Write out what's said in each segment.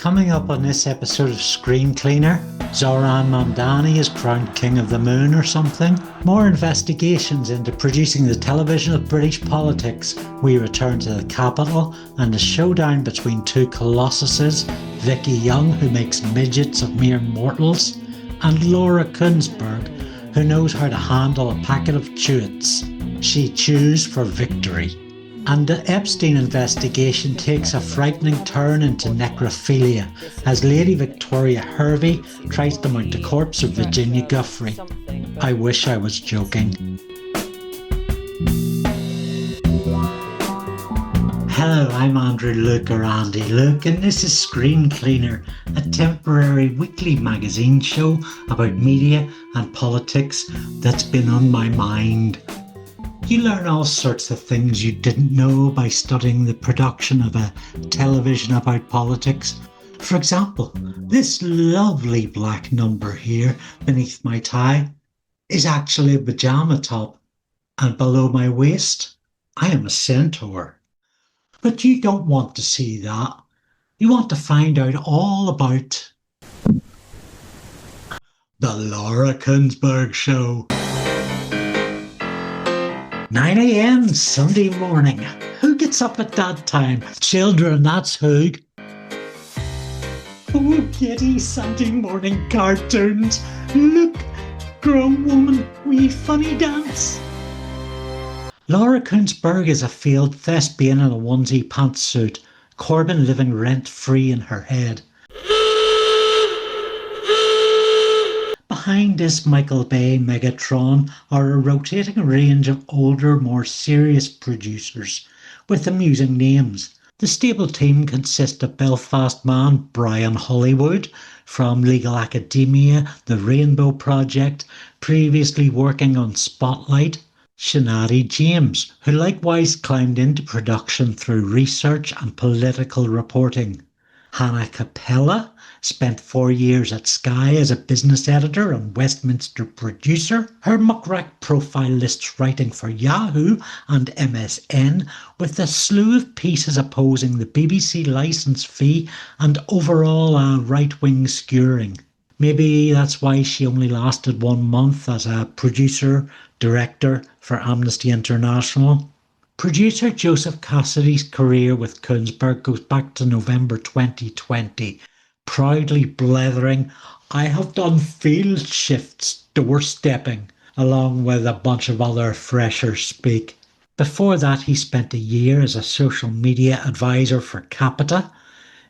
Coming up on this episode of Screencleaner, Zoran Mamdani is crowned King of the Moon or something. More investigations into producing the television of British politics. We return to the capital and a showdown between two colossuses, Vicky Young, who makes midgets of mere mortals, and Laura Kuenssberg, who knows how to handle a packet of chewits. She chews for victory. And the Epstein investigation takes a frightening turn into necrophilia as Lady Victoria Hervey tries to mount the corpse of Virginia Giuffre. I wish I was joking. Hello, I'm Andree Luke or Andy Luke, and this is Screencleaner, a temporary weekly magazine show about media and politics that's been on my mind. You learn all sorts of things you didn't know by studying the production of a television about politics. For example, this lovely black number here beneath my tie is actually a pyjama top, and below my waist, I am a centaur. But you don't want to see that. You want to find out all about the Laura Kuenssberg Show. 9 a.m. Sunday morning. Who gets up at that time? Children, that's who. Oh, giddy Sunday morning cartoons. Look, grown woman, wee funny dance. Laura Kuenssberg is a failed thespian in a onesie pantsuit, Corbyn living rent-free in her head. Behind this Michael Bay Megatron are a rotating range of older, more serious producers with amusing names. The stable team consists of Belfast man Brian Hollywood from Legal Academia, The Rainbow Project, previously working on Spotlight, Sinead James, who likewise climbed into production through research and political reporting. Hannah Capella spent 4 years at Sky as a business editor and Westminster producer. Her muckrack profile lists writing for Yahoo and MSN, with a slew of pieces opposing the BBC licence fee and overall a right-wing skewering. Maybe that's why she only lasted 1 month as a producer-director for Amnesty International. Producer Joseph Cassidy's career with Kuenssberg goes back to November 2020, proudly blethering, "I have done field shifts doorstepping," along with a bunch of other freshers speak. Before that, he spent a year as a social media advisor for Capita,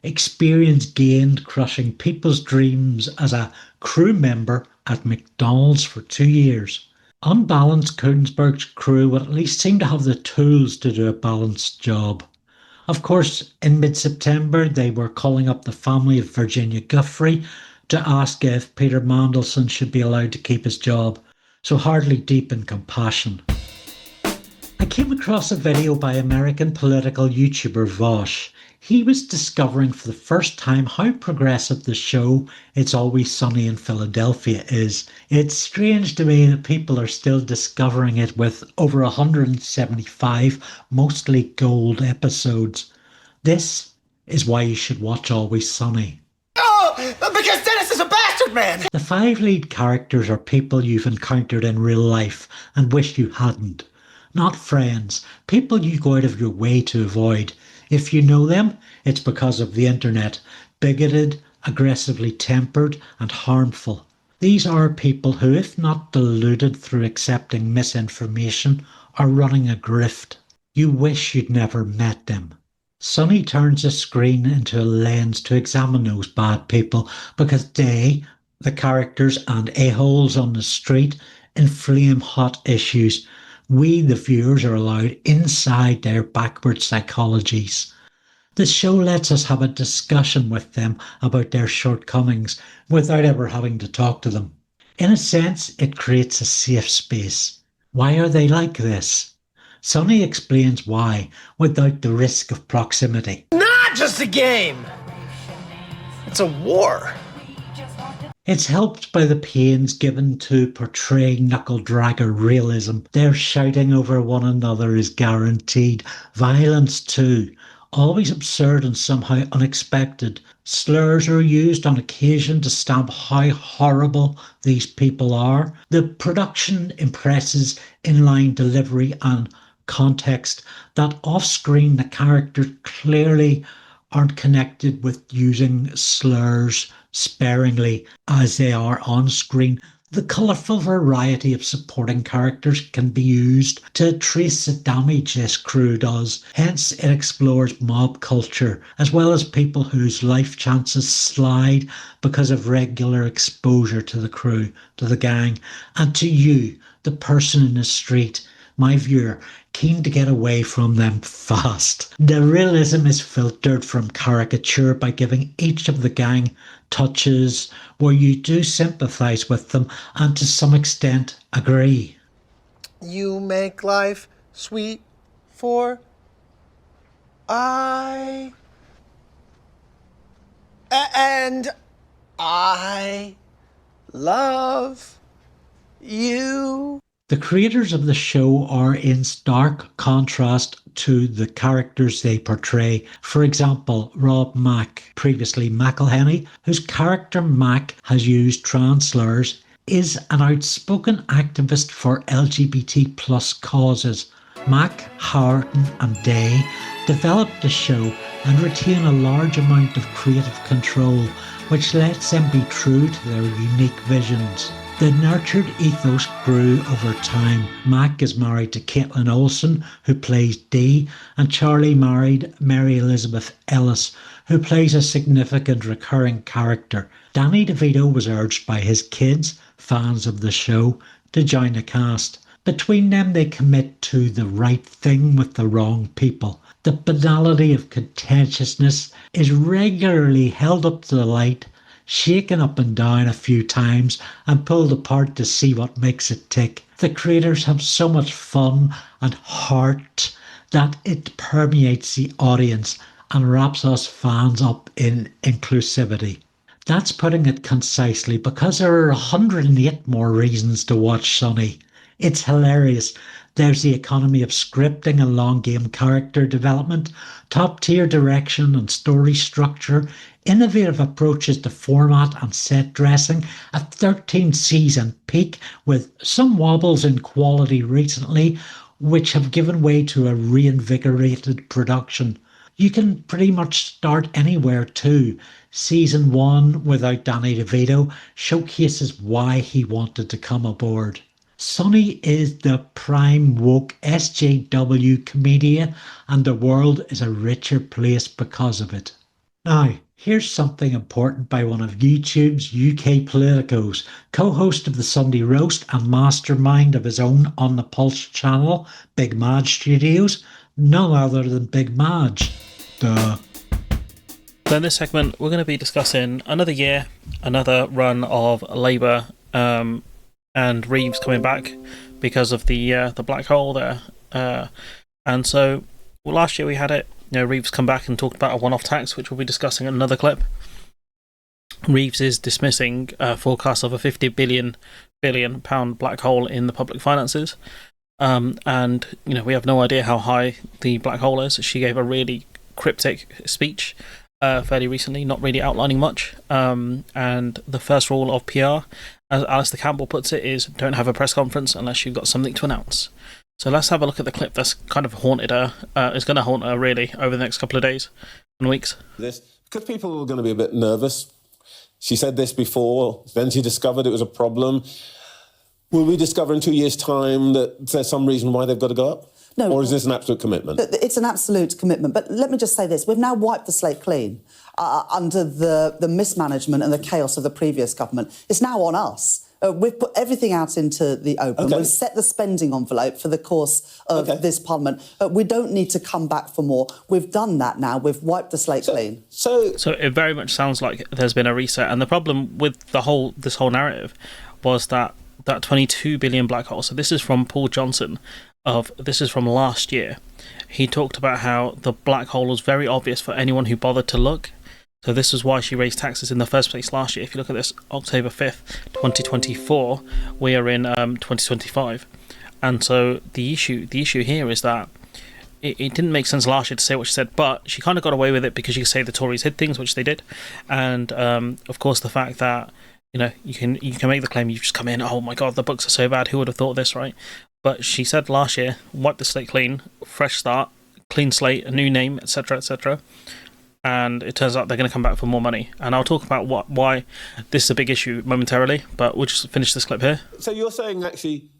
experience gained crushing people's dreams as a crew member at McDonald's for 2 years. Unbalanced, Kuenssberg's crew would at least seem to have the tools to do a balanced job. Of course, in mid-September, they were calling up the family of Virginia Giuffre to ask if Peter Mandelson should be allowed to keep his job, so hardly deep in compassion. I came across a video by American political YouTuber Vosh. He was discovering for the first time how progressive the show It's Always Sunny in Philadelphia is. It's strange to me that people are still discovering it with over 175 mostly gold episodes. This is why you should watch Always Sunny. Oh, because Dennis is a bastard, man! The 5 lead characters are people you've encountered in real life and wish you hadn't. Not friends, people you go out of your way to avoid. If you know them, it's because of the internet, bigoted, aggressively tempered and harmful. These are people who, if not deluded through accepting misinformation, are running a grift. You wish you'd never met them. Sunny turns the screen into a lens to examine those bad people because they, the characters and a-holes on the street, inflame hot issues. We, the viewers, are allowed inside their backward psychologies. The show lets us have a discussion with them about their shortcomings without ever having to talk to them. In a sense, it creates a safe space. Why are they like this? Sunny explains why, without the risk of proximity. Not just a game! It's a war. It's helped by the pains given to portray knuckle-dragger realism. Their shouting over one another is guaranteed. Violence too, always absurd and somehow unexpected. Slurs are used on occasion to stamp how horrible these people are. The production impresses inline delivery and context that off screen the characters clearly aren't connected with using slurs sparingly as they are on screen. The colourful variety of supporting characters can be used to trace the damage this crew does. Hence, it explores mob culture, as well as people whose life chances slide because of regular exposure to the crew, to the gang, and to you, the person in the street, my viewer, keen to get away from them fast. The realism is filtered from caricature by giving each of the gang touches where you do sympathise with them and to some extent agree. You make life sweet for I. And I love you. The creators of the show are in stark contrast to the characters they portray. For example, Rob Mack, previously McElhenney, whose character Mac has used trans slurs, is an outspoken activist for LGBT plus causes. Mac, Harton and Day developed the show and retain a large amount of creative control, which lets them be true to their unique visions. The nurtured ethos grew over time. Mac is married to Caitlin Olsen, who plays Dee, and Charlie married Mary Elizabeth Ellis, who plays a significant recurring character. Danny DeVito was urged by his kids, fans of the show, to join the cast. Between them, they commit to the right thing with the wrong people. The banality of contentiousness is regularly held up to the light, shaken up and down a few times and pulled apart to see what makes it tick. The creators have so much fun and heart that it permeates the audience and wraps us fans up in inclusivity. That's putting it concisely, because there are 108 more reasons to watch Sunny. It's hilarious. There's the economy of scripting and long game character development, top tier direction and story structure, innovative approaches to format and set dressing, a 13 season peak with some wobbles in quality recently, which have given way to a reinvigorated production. You can pretty much start anywhere too. Season 1 without Danny DeVito showcases why he wanted to come aboard. Sunny is the prime woke SJW comedian, and the world is a richer place because of it. Now, here's something important by one of YouTube's UK politicos, co-host of the Sunday Roast and mastermind of his own On the Pulse channel, Big Maj Studios, none other than Big Maj. Duh. So in this segment, we're going to be discussing another year, another run of Labour, and Reeves coming back because of the black hole there. And so last year we had it. Reeves come back and talked about a one-off tax, which we'll be discussing in another clip. Reeves is dismissing a forecast of a £50 billion black hole in the public finances. And we have no idea how high the black hole is. She gave a really cryptic speech fairly recently, not really outlining much. And the first rule of PR, as Alistair Campbell puts it, is don't have a press conference unless you've got something to announce. So let's have a look at the clip that's kind of haunted her. It's going to haunt her really over the next couple of days and weeks. Because people were going to be a bit nervous. She said this before, then she discovered it was a problem. Will we discover in 2 years' time that there's some reason why they've got to go up? No. Or is this an absolute commitment? It's an absolute commitment. But let me just say this. We've now wiped the slate clean under the mismanagement and the chaos of the previous government. It's now on us. We've put everything out into the open. Okay. We've set the spending envelope for the course of this parliament. We don't need to come back for more. We've done that now. We've wiped the slate clean. So it very much sounds like there's been a reset. And the problem with this whole narrative was that 22 billion black hole. So this is from Paul Johnson. This is from last year. He talked about how the black hole was very obvious for anyone who bothered to look. So this is why she raised taxes in the first place last year. If you look at this, October 5th, 2024, we are in 2025. And so the issue here is that it didn't make sense last year to say what she said, but she kind of got away with it because you could say the Tories hid things, which they did, and of course the fact that you can make the claim, you just come in, oh my god, the books are so bad, who would have thought this, right? But she said last year, wipe the slate clean, fresh start, clean slate, a new name, etc., etc. And it turns out they're going to come back for more money. And I'll talk about why this is a big issue momentarily, but we'll just finish this clip here. So you're saying actually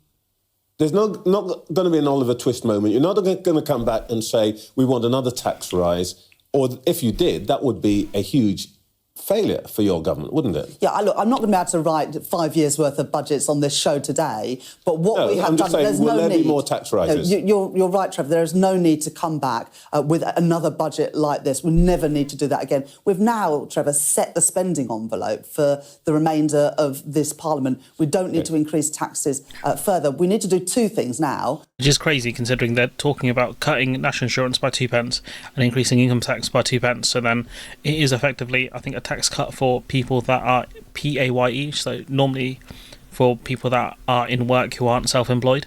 there's not going to be an Oliver Twist moment. You're not going to come back and say we want another tax rise, or if you did, that would be a huge failure for your government, wouldn't it? Yeah, look, I'm not going to be able to write 5 years' worth of budgets on this show today, but what we have I'm just done, saying, there's will no there need. be more tax rises? You're right, Trevor. There is no need to come back with another budget like this. We never need to do that again. We've now, Trevor, set the spending envelope for the remainder of this Parliament. We don't need to increase taxes further. We need to do two things now. Which is crazy considering they're talking about cutting national insurance by 2 pence and increasing income tax by 2 pence. So then it is effectively, I think, a tax cut for people that are PAYE, so normally for people that are in work who aren't self-employed.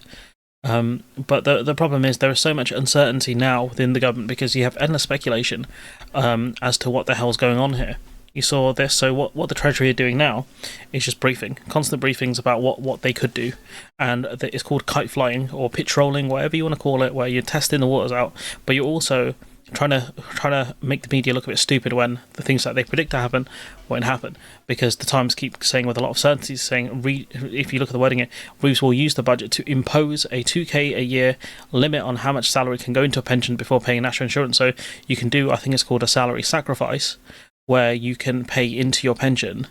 But the problem is there is so much uncertainty now within the government because you have endless speculation as to what the hell's going on here. You saw this, so what the Treasury are doing now is just briefing, constant briefings about what they could do, and it's called kite flying or pitch rolling, whatever you want to call it, where you're testing the waters out, but you're also trying to make the media look a bit stupid when the things that they predict to happen won't happen, because the Times keep saying with a lot of certainty, saying if you look at the wording, Reeves will use the budget to impose a 2k a year limit on how much salary can go into a pension before paying national insurance. So you can do, I think it's called a salary sacrifice, where you can pay into your pension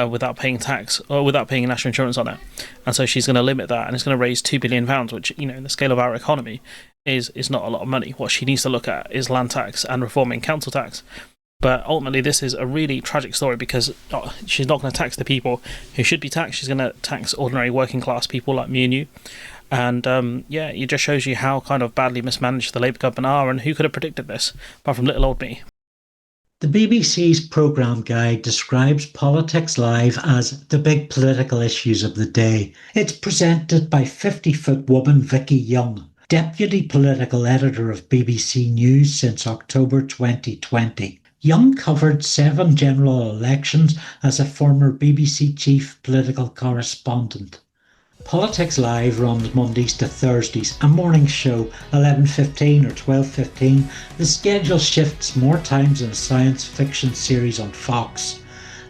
without paying tax or without paying national insurance on it. And so she's going to limit that, and it's going to raise £2 billion, which, in the scale of our economy is not a lot of money. What she needs to look at is land tax and reforming council tax. But ultimately, this is a really tragic story because she's not going to tax the people who should be taxed. She's going to tax ordinary working class people like me and you. And it just shows you how kind of badly mismanaged the Labour government are, and who could have predicted this, apart from little old me. The BBC's programme guide describes Politics Live as the big political issues of the day. It's presented by 50-foot woman Vicky Young, deputy political editor of BBC News since October 2020. Young covered 7 general elections as a former BBC chief political correspondent. Politics Live runs Mondays to Thursdays, a morning show, 11:15 or 12:15. The schedule shifts more times than a science fiction series on Fox.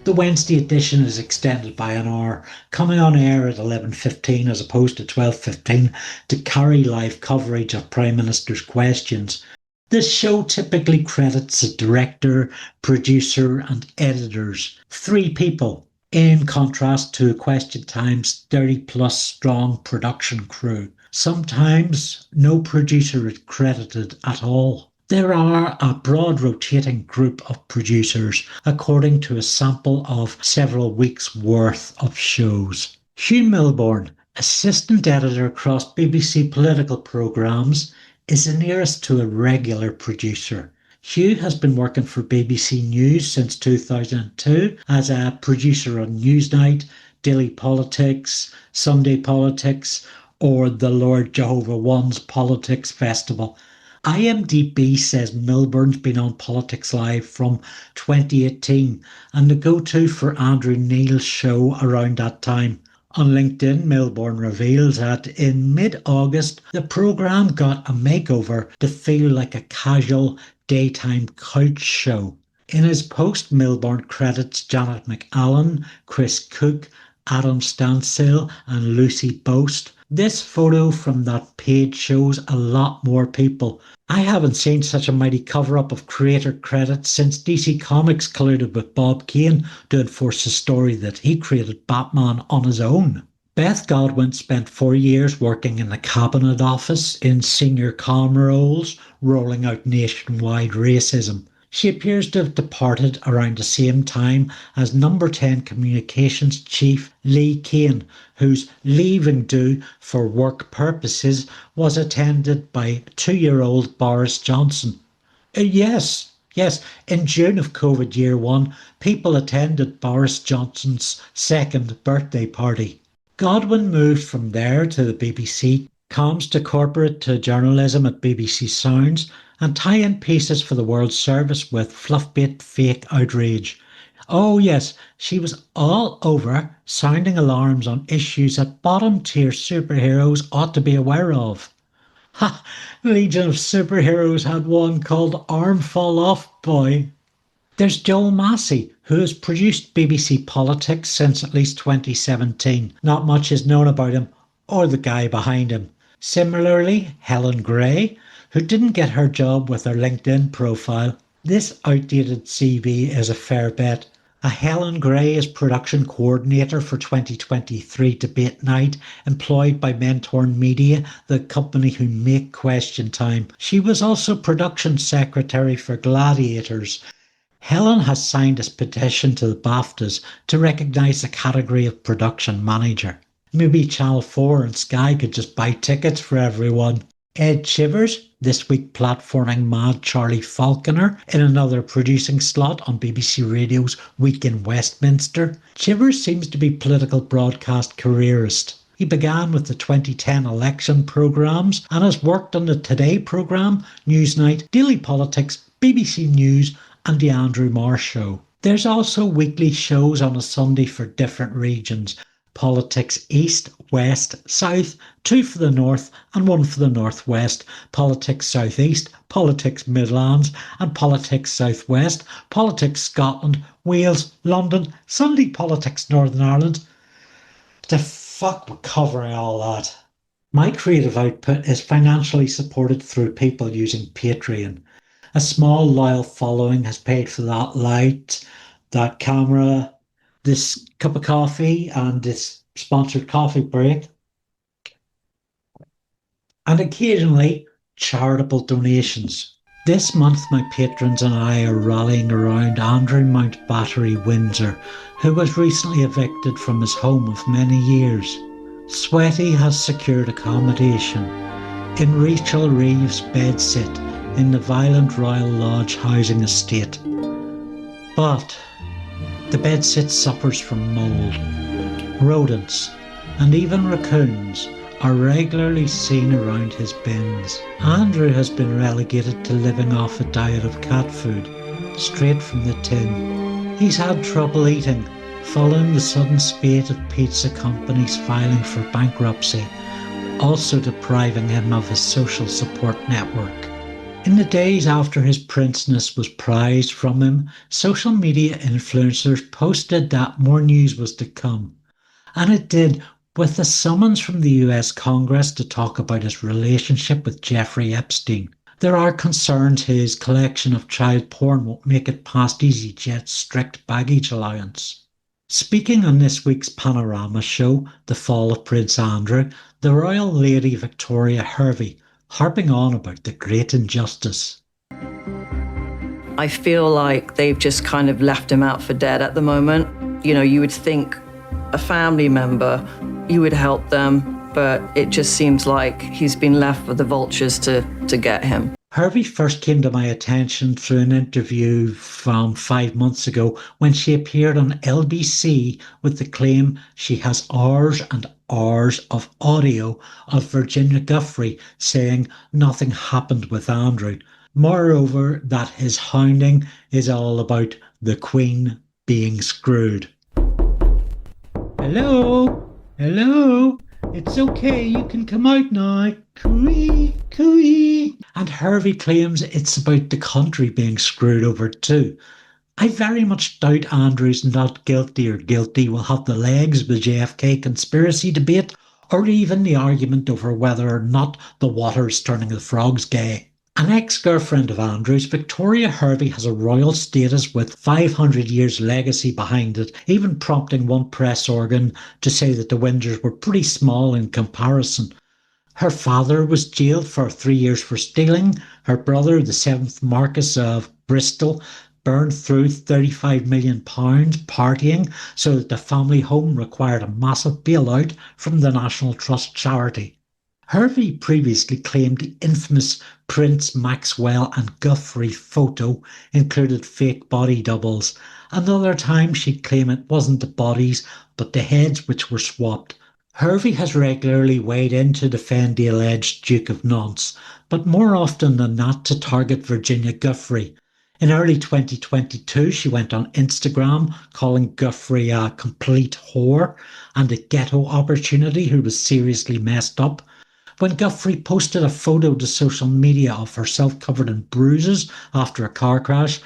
The Wednesday edition is extended by an hour, coming on air at 11:15 as opposed to 12:15 to carry live coverage of Prime Minister's questions. This show typically credits a director, producer and editors, 3 people, in contrast to Question Time's 30-plus strong production crew. Sometimes no producer is credited at all. There are a broad rotating group of producers according to a sample of several weeks' worth of shows. Hugh Milbourne, assistant editor across BBC political programmes, is the nearest to a regular producer. Hugh has been working for BBC News since 2002 as a producer on Newsnight, Daily Politics, Sunday Politics, or the Lord Jehovah One's Politics Festival. IMDb says Milbourne's been on Politics Live from 2018 and the go-to for Andrew Neil's show around that time. On LinkedIn, Milbourne reveals that in mid-August, the programme got a makeover to feel like a casual daytime couch show. In his post, Milbourne credits Janet McAllen, Chris Cook, Adam Stansell and Lucy Boast. This photo from that page shows a lot more people. I haven't seen such a mighty cover-up of creator credits since DC Comics colluded with Bob Kane to enforce the story that he created Batman on his own. Beth Godwin spent 4 years working in the Cabinet Office in senior comm roles, rolling out nationwide racism. She appears to have departed around the same time as Number 10 Communications Chief Lee Kane, whose leaving due for work purposes was attended by 2-year-old Boris Johnson. Yes, in June of COVID year 1, people attended Boris Johnson's 2nd birthday party. Godwin moved from there to the BBC comms to corporate to journalism at BBC Sounds, and tie-in pieces for the World Service with fluff-bait fake outrage. Oh yes, she was all over sounding alarms on issues that bottom-tier superheroes ought to be aware of. Ha! Legion of Superheroes had one called Arm Fall Off Boy. There's Joel Massey, who has produced BBC Politics since at least 2017. Not much is known about him, or the guy behind him. Similarly, Helen Gray, who didn't get her job with her LinkedIn profile. This outdated CV is a fair bet. A Helen Gray is production coordinator for 2023 Debate Night, employed by Mentor Media, the company who make Question Time. She was also production secretary for Gladiators. Helen has signed a petition to the BAFTAs to recognise the category of production manager. Maybe Channel 4 and Sky could just buy tickets for everyone. Ed Chivers, this week platforming Mad Charlie Falconer in another producing slot on BBC Radio's Week in Westminster. Chivers seems to be political broadcast careerist. He began with the 2010 election programmes and has worked on the Today programme, Newsnight, Daily Politics, BBC News and The Andrew Marr Show. There's also weekly shows on a Sunday for different regions. Politics East, West, South, 2 for the North and 1 for the Northwest, Politics South East, Politics Midlands and Politics South West, Politics Scotland, Wales, London, Sunday Politics Northern Ireland. The fuck with covering all that? My creative output is financially supported through people using Patreon. A small loyal following has paid for that light, that camera, this cup of coffee and this sponsored coffee break. And occasionally, charitable donations. This month, my patrons and I are rallying around Andrew Mountbattery Windsor, who was recently evicted from his home of many years. Sweaty has secured accommodation in Rachel Reeves' bedsit in the Violent Royal Lodge housing estate. But the bedsit suffers from mould. Rodents, and even raccoons, are regularly seen around his bins. Andrew has been relegated to living off a diet of cat food, straight from the tin. He's had trouble eating, following the sudden spate of pizza companies filing for bankruptcy, also depriving him of his social support network. In the days after his princeness was prized from him, social media influencers posted that more news was to come. And it did, with a summons from the US Congress to talk about his relationship with Jeffrey Epstein. There are concerns his collection of child porn won't make it past EasyJet's strict baggage allowance. Speaking on this week's Panorama show, The Fall of Prince Andrew, the Royal Lady Victoria Hervey, harping on about the great injustice. I feel like they've just kind of left him out for dead at the moment. You know, you would think a family member, you would help them, but it just seems like he's been left for the vultures to get him. Hervey first came to my attention through an interview from 5 months ago when she appeared on LBC with the claim she has hours and hours of audio of Virginia Giuffre saying nothing happened with Andrew. Moreover, that his hounding is all about the Queen being screwed. Hello? Hello? It's okay, you can come out now. Cooey, cooey. And Hervey claims it's about the country being screwed over too. I very much doubt Andrew's not guilty or guilty will have the legs of the JFK conspiracy debate, or even the argument over whether or not the water is turning the frogs gay. An ex-girlfriend of Andrew's, Victoria Hervey has a royal status with 500 years legacy behind it, even prompting one press organ to say that the Windsors were pretty small in comparison. Her father was jailed for 3 years for stealing. Her brother, the 7th Marquess of Bristol, burned through £35 million partying so that the family home required a massive bailout from the National Trust charity. Hervey previously claimed the infamous Prince Maxwell and Giuffre photo included fake body doubles. Another time she'd claim it wasn't the bodies but the heads which were swapped. Hervey has regularly weighed in to defend the alleged Duke of Nantes, but more often than not to target Virginia Giuffre. In early 2022, she went on Instagram calling Giuffre a complete whore and a ghetto opportunity who was seriously messed up. When Giuffre posted a photo to social media of herself covered in bruises after a car crash,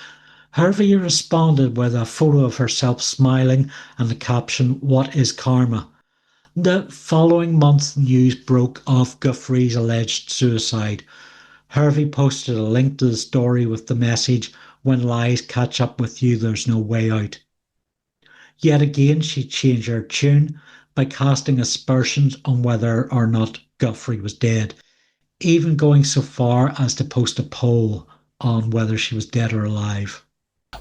Hervey responded with a photo of herself smiling and the caption, "What is karma?" The following month, news broke of Giuffre's alleged suicide. Hervey posted a link to the story with the message, "When lies catch up with you, there's no way out." Yet again, she changed her tune by casting aspersions on whether or not Giuffre was dead, even going so far as to post a poll on whether she was dead or alive.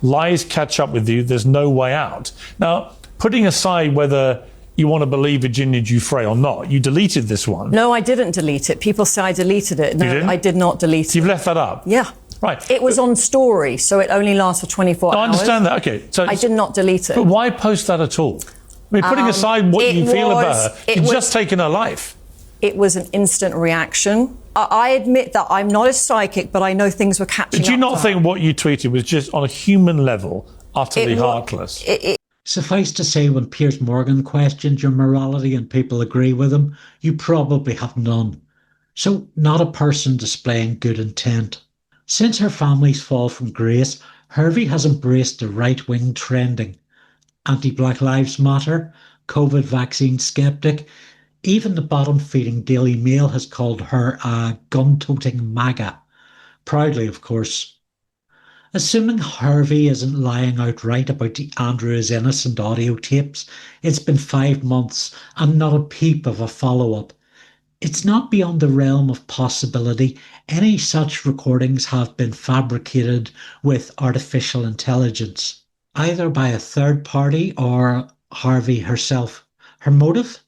Lies catch up with you, there's no way out. Now, putting aside whether you want to believe Virginia Giuffre or not, you deleted this one. No, I didn't delete it. People say I deleted it. No, I did not delete it. You've left that up? Yeah. Right. It was on story, so it only lasts for 24 hours. I understand that. Okay. So I did not delete it. But why post that at all? I mean, putting aside what you feel about her, you've just taken her life. It was an instant reaction. I admit that I'm not a psychic, but I know things were catching up. Did you not think what you tweeted was just, on a human level, utterly heartless? Suffice to say, when Piers Morgan questioned your morality and people agree with him, you probably have none. So, not a person displaying good intent. Since her family's fall from grace, Hervey has embraced the right-wing trending. Anti-Black Lives Matter, COVID vaccine skeptic, even the bottom-feeding Daily Mail has called her a gun-toting MAGA. Proudly, of course. Assuming Hervey isn't lying outright about the Andree is innocent audio tapes, it's been 5 months and not a peep of a follow-up. It's not beyond the realm of possibility any such recordings have been fabricated with artificial intelligence, either by a third party or Hervey herself. Her motive?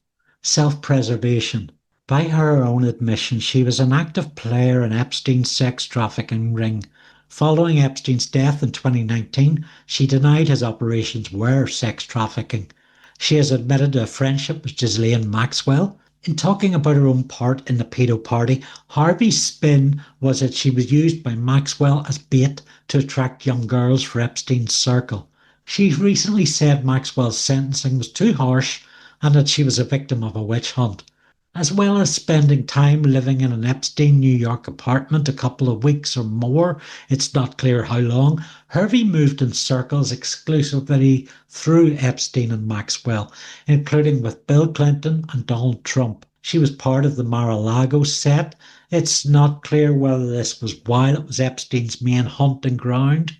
Self-preservation. By her own admission, she was an active player in Epstein's sex trafficking ring. Following Epstein's death in 2019, she denied his operations were sex trafficking. She has admitted to a friendship with Ghislaine Maxwell. In talking about her own part in the pedo party, Hervey's spin was that she was used by Maxwell as bait to attract young girls for Epstein's circle. She recently said Maxwell's sentencing was too harsh and that she was a victim of a witch hunt. As well as spending time living in an Epstein New York apartment a couple of weeks or more, it's not clear how long, Hervey moved in circles exclusively through Epstein and Maxwell, including with Bill Clinton and Donald Trump. She was part of the Mar-a-Lago set. It's not clear whether this was while it was Epstein's main hunting ground.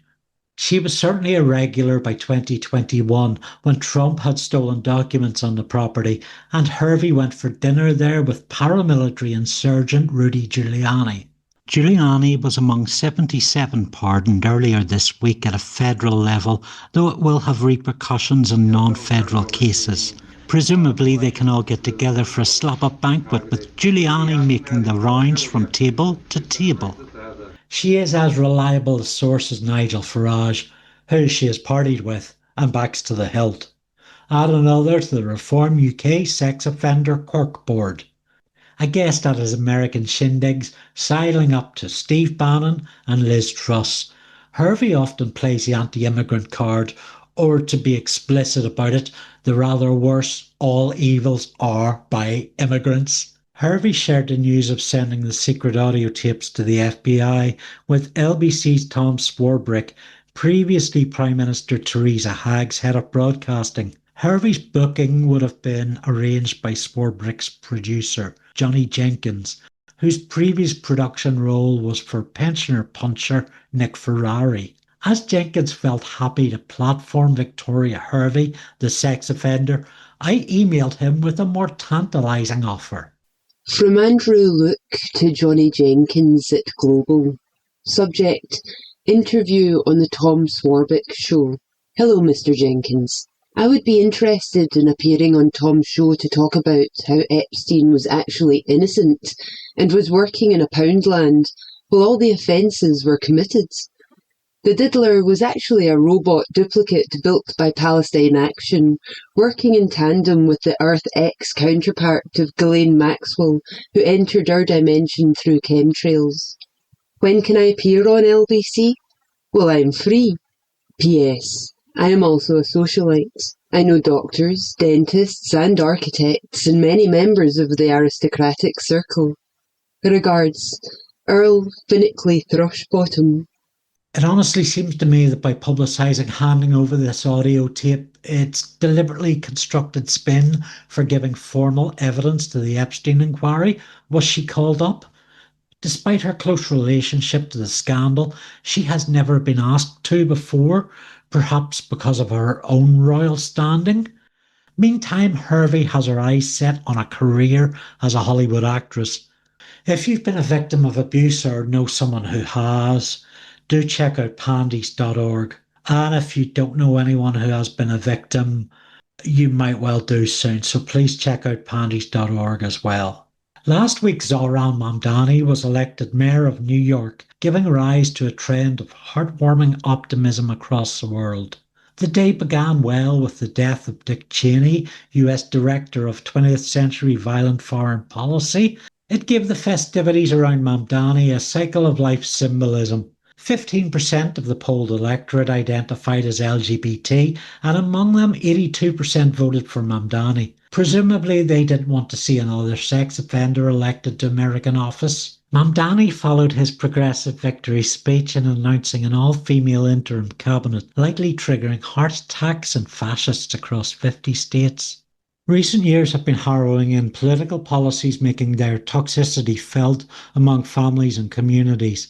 She was certainly a regular by 2021 when Trump had stolen documents on the property and Hervey went for dinner there with paramilitary insurgent Rudy Giuliani. Giuliani was among 77 pardoned earlier this week at a federal level, though it will have repercussions in non-federal cases. Presumably they can all get together for a slap-up banquet with Giuliani making the rounds from table to table. She is as reliable a source as Nigel Farage, who she has partied with and backs to the hilt. Add another to the Reform UK Sex Offender Cork Board. A guest at his American shindigs, sidling up to Steve Bannon and Liz Truss. Hervey often plays the anti-immigrant card, or to be explicit about it, the rather worse, all evils are by immigrants. Hervey shared the news of sending the secret audio tapes to the FBI with LBC's Tom Swarbrick, previously Prime Minister Theresa Hagg's head of broadcasting. Hervey's booking would have been arranged by Swarbrick's producer, Johnny Jenkins, whose previous production role was for pensioner puncher Nick Ferrari. As Jenkins felt happy to platform Victoria Hervey, the sex offender, I emailed him with a more tantalising offer. From Andrew Luke to Johnny Jenkins at Global. Subject, interview on the Tom Swarbrick Show. Hello, Mr. Jenkins. I would be interested in appearing on Tom's show to talk about how Epstein was actually innocent and was working in a Poundland while all the offences were committed. The diddler was actually a robot duplicate built by Palestine Action, working in tandem with the Earth X counterpart of Ghislaine Maxwell, who entered our dimension through chemtrails. When can I appear on LBC? Well, I'm free. P.S. I am also a socialite. I know doctors, dentists and architects and many members of the aristocratic circle. Regards, Earl Finnickley Thrushbottom. It honestly seems to me that by publicising handing over this audio tape, it's deliberately constructed spin for giving formal evidence to the Epstein inquiry. Was she called up? Despite her close relationship to the scandal, she has never been asked to before, perhaps because of her own royal standing. Meantime, Hervey has her eyes set on a career as a Hollywood actress. If you've been a victim of abuse or know someone who has, do check out pandies.org. And if you don't know anyone who has been a victim, you might well do soon. So please check out pandies.org as well. Last week, Zohran Mamdani was elected mayor of New York, giving rise to a trend of heartwarming optimism across the world. The day began well with the death of Dick Cheney, US Director of 20th Century Violent Foreign Policy. It gave the festivities around Mamdani a cycle of life symbolism. 15% of the polled electorate identified as LGBT, and among them 82% voted for Mamdani. Presumably they didn't want to see another sex offender elected to American office. Mamdani followed his progressive victory speech in announcing an all-female interim cabinet, likely triggering heart attacks and fascists across 50 states. Recent years have been harrowing in political policies making their toxicity felt among families and communities.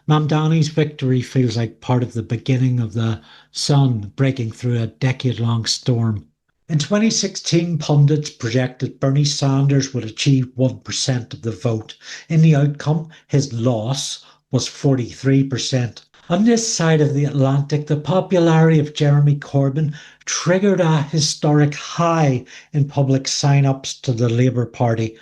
Mamdani's victory feels like part of the beginning of the sun breaking through a decade-long storm. In 2016, pundits projected Bernie Sanders would achieve 1% of the vote. In the outcome, his loss was 43%. On this side of the Atlantic, the popularity of Jeremy Corbyn triggered a historic high in public sign-ups to the Labour Party.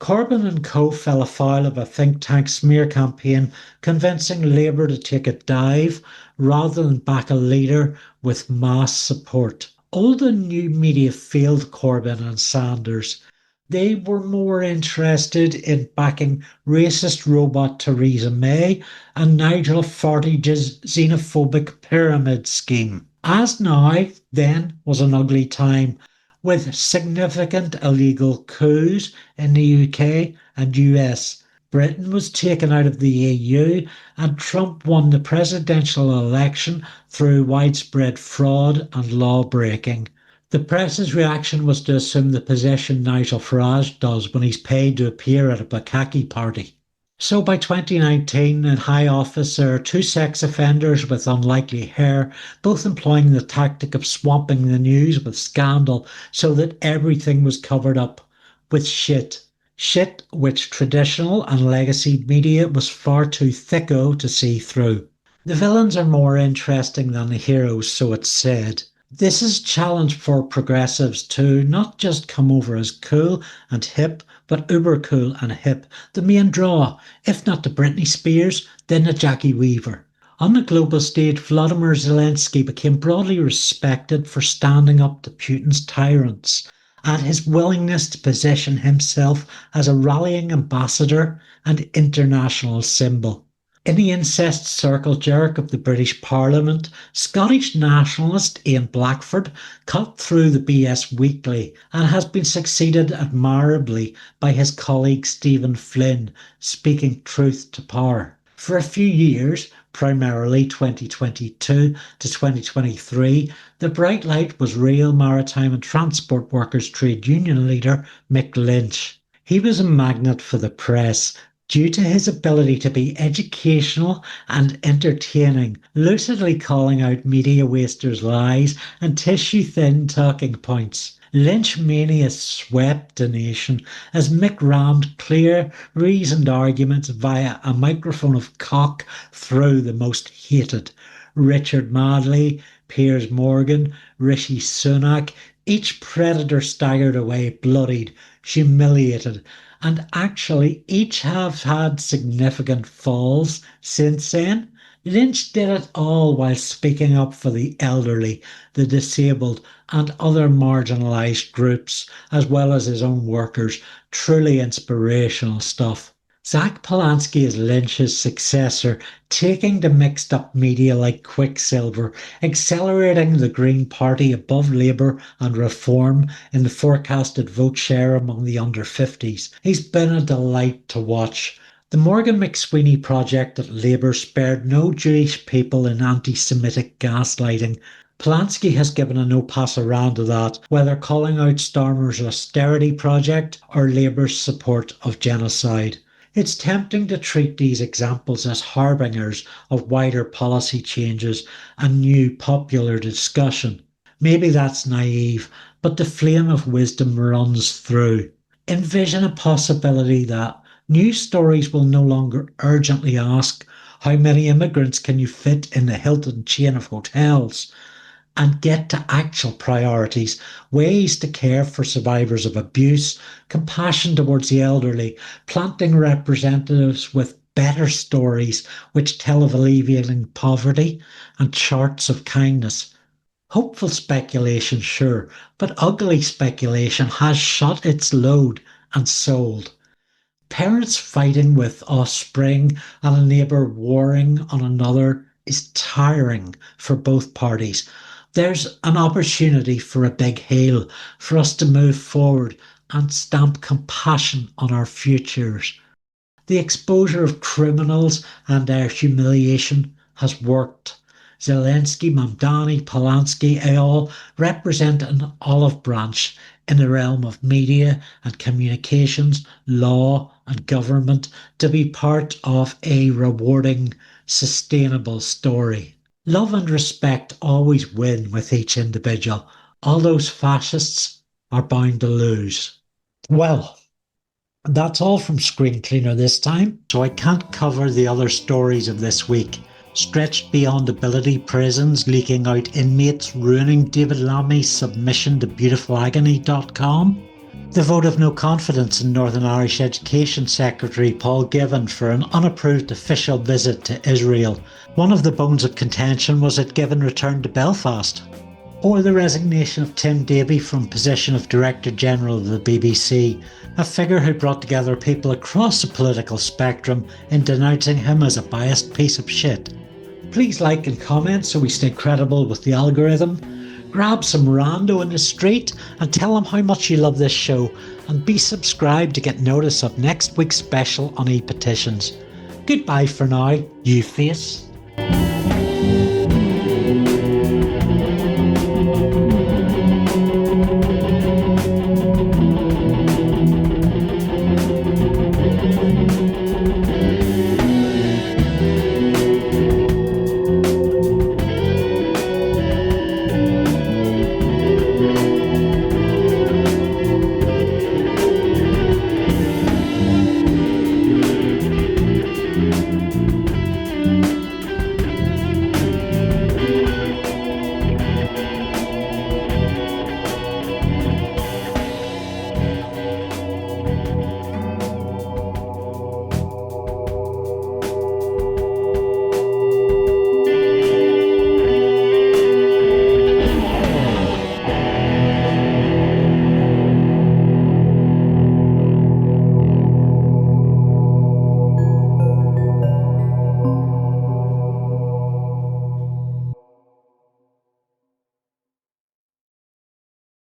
Corbyn and co fell afoul of a think tank smear campaign convincing Labour to take a dive rather than back a leader with mass support. Old and new media failed Corbyn and Saunders. They were more interested in backing racist robot Theresa May and Nigel Fartage's xenophobic pyramid scheme. As now, then was an ugly time, with significant illegal coups in the UK and US. Britain was taken out of the EU and Trump won the presidential election through widespread fraud and law breaking. The press's reaction was to assume the position Nigel Farage does when he's paid to appear at a bukkake party. So by 2019, in high office, there are two sex offenders with unlikely hair, both employing the tactic of swamping the news with scandal so that everything was covered up with shit. Shit which traditional and legacy media was far too thicko to see through. The villains are more interesting than the heroes, so it's said. This is a challenge for progressives to not just come over as cool and hip, but uber cool and hip. The main draw, if not the Britney Spears, then the Jackie Weaver. On the global stage, Volodymyr Zelensky became broadly respected for standing up to Putin's tyrants and his willingness to position himself as a rallying ambassador and international symbol. In the incest circle jerk of the British Parliament, Scottish nationalist Ian Blackford cut through the BS weekly and has been succeeded admirably by his colleague Stephen Flynn, speaking truth to power. For a few years, primarily 2022 to 2023, the bright light was Rail, Maritime and Transport Workers Trade Union leader Mick Lynch. He was a magnet for the press, due to his ability to be educational and entertaining, lucidly calling out media wasters' lies and tissue-thin talking points. Lynch mania swept the nation as Mick rammed clear, reasoned arguments via a microphone of cock through the most hated. Richard Madley, Piers Morgan, Rishi Sunak, each predator staggered away bloodied, humiliated, and actually each have had significant falls since then. Lynch did it all while speaking up for the elderly, the disabled, and other marginalised groups, as well as his own workers. Truly inspirational stuff. Zach Polanski is Lynch's successor, taking the mixed up media like Quicksilver, accelerating the Green Party above Labour and Reform in the forecasted vote share among the under 50s. He's been a delight to watch. The Morgan McSweeney project at Labour spared no Jewish people in anti-Semitic gaslighting. Polanski has given a no pass around to that, whether calling out Starmer's austerity project or Labour's support of genocide. It's tempting to treat these examples as harbingers of wider policy changes and new popular discussion. Maybe that's naive, but the flame of wisdom runs through. Envision a possibility that news stories will no longer urgently ask, how many immigrants can you fit in the Hilton chain of hotels? And get to actual priorities, ways to care for survivors of abuse, compassion towards the elderly, planting representatives with better stories which tell of alleviating poverty, and charts of kindness. Hopeful speculation, sure, but ugly speculation has shot its load and sold. Parents fighting with offspring and a neighbour warring on another is tiring for both parties. There's an opportunity for a big hail for us to move forward and stamp compassion on our futures. The exposure of criminals and their humiliation has worked. Zelensky, Mamdani, Polanski, all represent an olive branch in the realm of media and communications, law and government to be part of a rewarding, sustainable story. Love and respect always win with each individual. All those fascists are bound to lose. Well, that's all from Screencleaner this time, so I can't cover the other stories of this week. Stretched beyond ability prisons leaking out inmates ruining David Lammy's submission to beautifulagony.com. The vote of no confidence in Northern Irish Education Secretary Paul Givan for an unapproved official visit to Israel. One of the bones of contention was that Givan returned to Belfast. Or the resignation of Tim Davie from position of Director General of the BBC, a figure who brought together people across the political spectrum in denouncing him as a biased piece of shit. Please like and comment so we stay credible with the algorithm. Grab some rando in the street and tell them how much you love this show, and be subscribed to get notice of next week's special on e-petitions. Goodbye for now, you face.